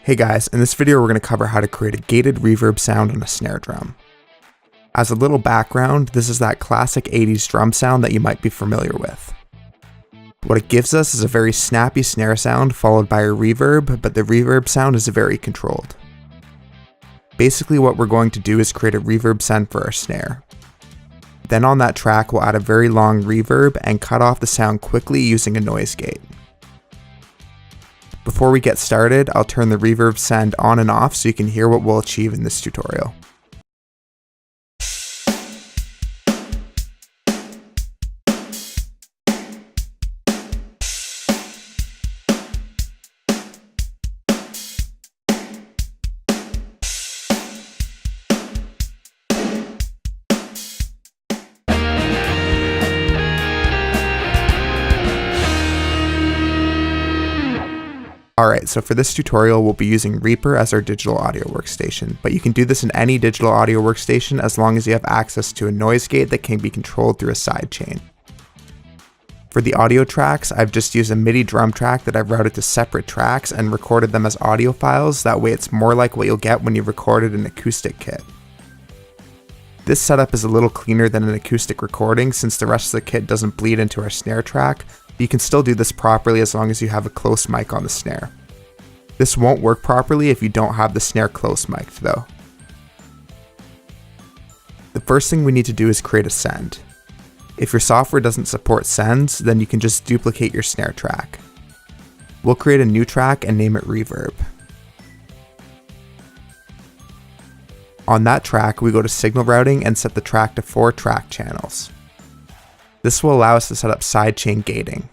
Hey guys, in this video we're going to cover how to create a gated reverb sound on a snare drum. As a little background, this is that classic 80s drum sound that you might be familiar with. What it gives us is a very snappy snare sound followed by a reverb, but the reverb sound is very controlled. Basically what we're going to do is create a reverb send for our snare. Then on that track we'll add a very long reverb and cut off the sound quickly using a noise gate. Before we get started, I'll turn the reverb send on and off so you can hear what we'll achieve in this tutorial. Alright, so for this tutorial we'll be using Reaper as our digital audio workstation, but you can do this in any digital audio workstation as long as you have access to a noise gate that can be controlled through a sidechain. For the audio tracks, I've just used a MIDI drum track that I've routed to separate tracks and recorded them as audio files, that way it's more like what you'll get when you've recorded an acoustic kit. This setup is a little cleaner than an acoustic recording since the rest of the kit doesn't bleed into our snare track. You can still do this properly as long as you have a close mic on the snare. This won't work properly if you don't have the snare close mic'd though. The first thing we need to do is create a send. If your software doesn't support sends, then you can just duplicate your snare track. We'll create a new track and name it Reverb. On that track, we go to signal routing and set the track to 4 track channels. This will allow us to set up sidechain gating.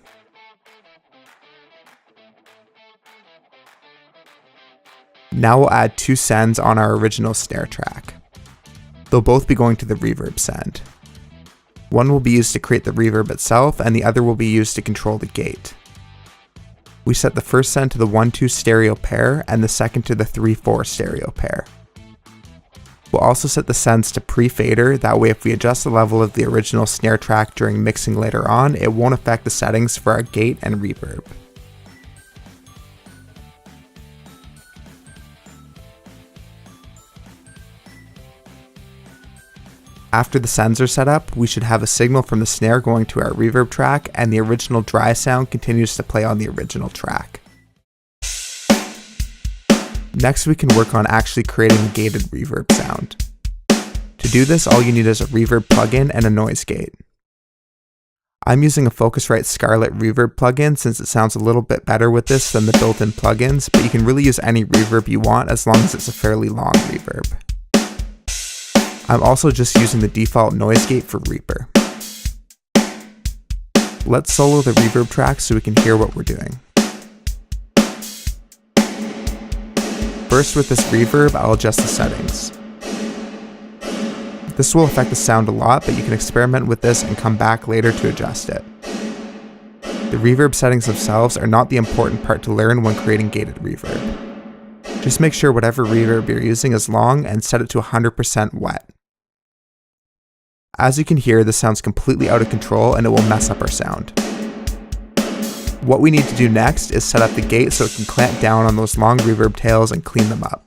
Now we'll add 2 sends on our original snare track. They'll both be going to the reverb send. One will be used to create the reverb itself and the other will be used to control the gate. We set the first send to the 1-2 stereo pair and the second to the 3-4 stereo pair. We'll also set the sends to pre-fader, that way if we adjust the level of the original snare track during mixing later on, it won't affect the settings for our gate and reverb. After the sends are set up, we should have a signal from the snare going to our reverb track and the original dry sound continues to play on the original track. Next we can work on actually creating a gated reverb sound. To do this, all you need is a reverb plugin and a noise gate. I'm using a Focusrite Scarlett reverb plugin since it sounds a little bit better with this than the built-in plugins, but you can really use any reverb you want as long as it's a fairly long reverb. I'm also just using the default noise gate for Reaper. Let's solo the reverb track so we can hear what we're doing. First, with this reverb, I'll adjust the settings. This will affect the sound a lot, but you can experiment with this and come back later to adjust it. The reverb settings themselves are not the important part to learn when creating gated reverb. Just make sure whatever reverb you're using is long and set it to 100% wet. As you can hear, this sounds completely out of control and it will mess up our sound. What we need to do next is set up the gate so it can clamp down on those long reverb tails and clean them up.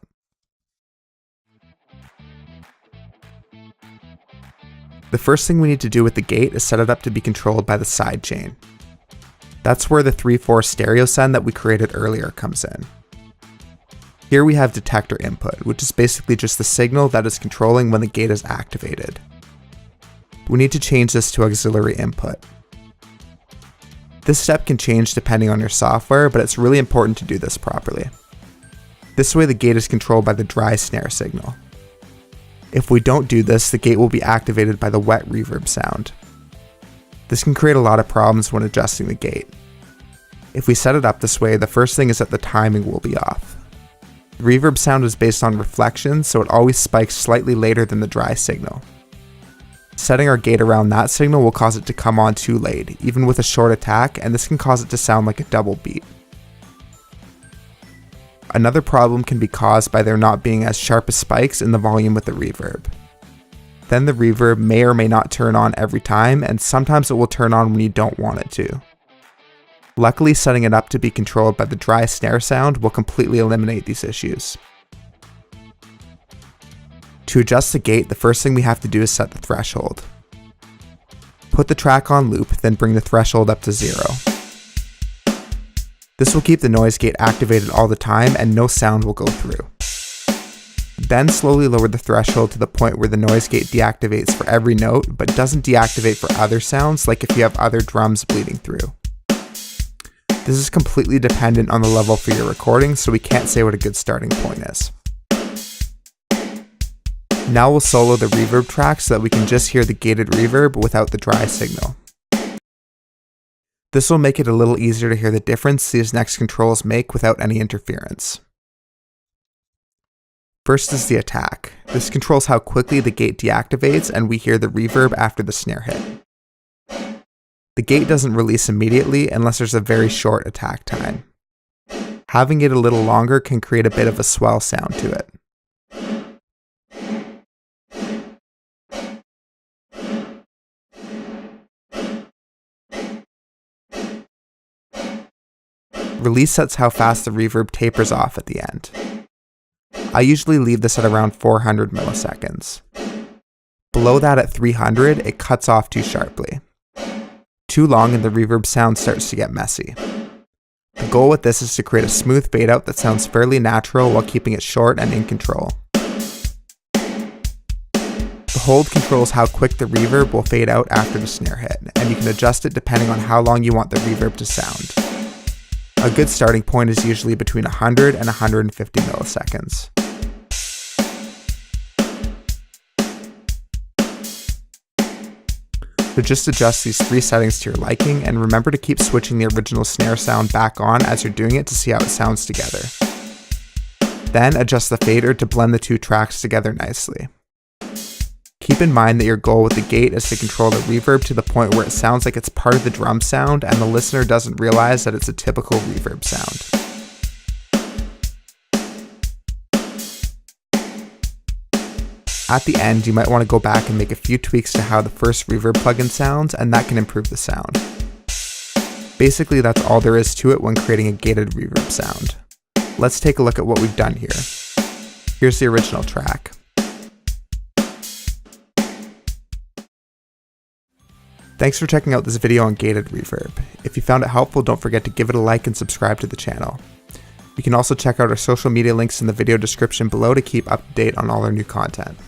The first thing we need to do with the gate is set it up to be controlled by the sidechain. That's where the 3-4 stereo send that we created earlier comes in. Here we have detector input, which is basically just the signal that is controlling when the gate is activated. We need to change this to auxiliary input. This step can change depending on your software, but it's really important to do this properly. This way the gate is controlled by the dry snare signal. If we don't do this, the gate will be activated by the wet reverb sound. This can create a lot of problems when adjusting the gate. If we set it up this way, the first thing is that the timing will be off. The reverb sound is based on reflections, so it always spikes slightly later than the dry signal. Setting our gate around that signal will cause it to come on too late, even with a short attack, and this can cause it to sound like a double beat. Another problem can be caused by there not being as sharp as spikes in the volume with the reverb. Then the reverb may or may not turn on every time, and sometimes it will turn on when you don't want it to. Luckily, setting it up to be controlled by the dry snare sound will completely eliminate these issues. To adjust the gate, the first thing we have to do is set the threshold. Put the track on loop, then bring the threshold up to 0. This will keep the noise gate activated all the time and no sound will go through. Then slowly lower the threshold to the point where the noise gate deactivates for every note, but doesn't deactivate for other sounds, like if you have other drums bleeding through. This is completely dependent on the level for your recording, so we can't say what a good starting point is. Now we'll solo the reverb track so that we can just hear the gated reverb without the dry signal. This will make it a little easier to hear the difference these next controls make without any interference. First is the attack. This controls how quickly the gate deactivates and we hear the reverb after the snare hit. The gate doesn't release immediately unless there's a very short attack time. Having it a little longer can create a bit of a swell sound to it. Release sets how fast the reverb tapers off at the end. I usually leave this at around 400 milliseconds. Below that at 300, it cuts off too sharply. Too long and the reverb sound starts to get messy. The goal with this is to create a smooth fade out that sounds fairly natural while keeping it short and in control. The hold controls how quick the reverb will fade out after the snare hit, and you can adjust it depending on how long you want the reverb to sound. A good starting point is usually between 100 and 150 milliseconds. So just adjust these 3 settings to your liking, and remember to keep switching the original snare sound back on as you're doing it to see how it sounds together. Then adjust the fader to blend the 2 tracks together nicely. Keep in mind that your goal with the gate is to control the reverb to the point where it sounds like it's part of the drum sound and the listener doesn't realize that it's a typical reverb sound. At the end, you might want to go back and make a few tweaks to how the first reverb plugin sounds, and that can improve the sound. Basically, that's all there is to it when creating a gated reverb sound. Let's take a look at what we've done here. Here's the original track. Thanks for checking out this video on gated reverb. If you found it helpful, don't forget to give it a like and subscribe to the channel. You can also check out our social media links in the video description below to keep up to date on all our new content.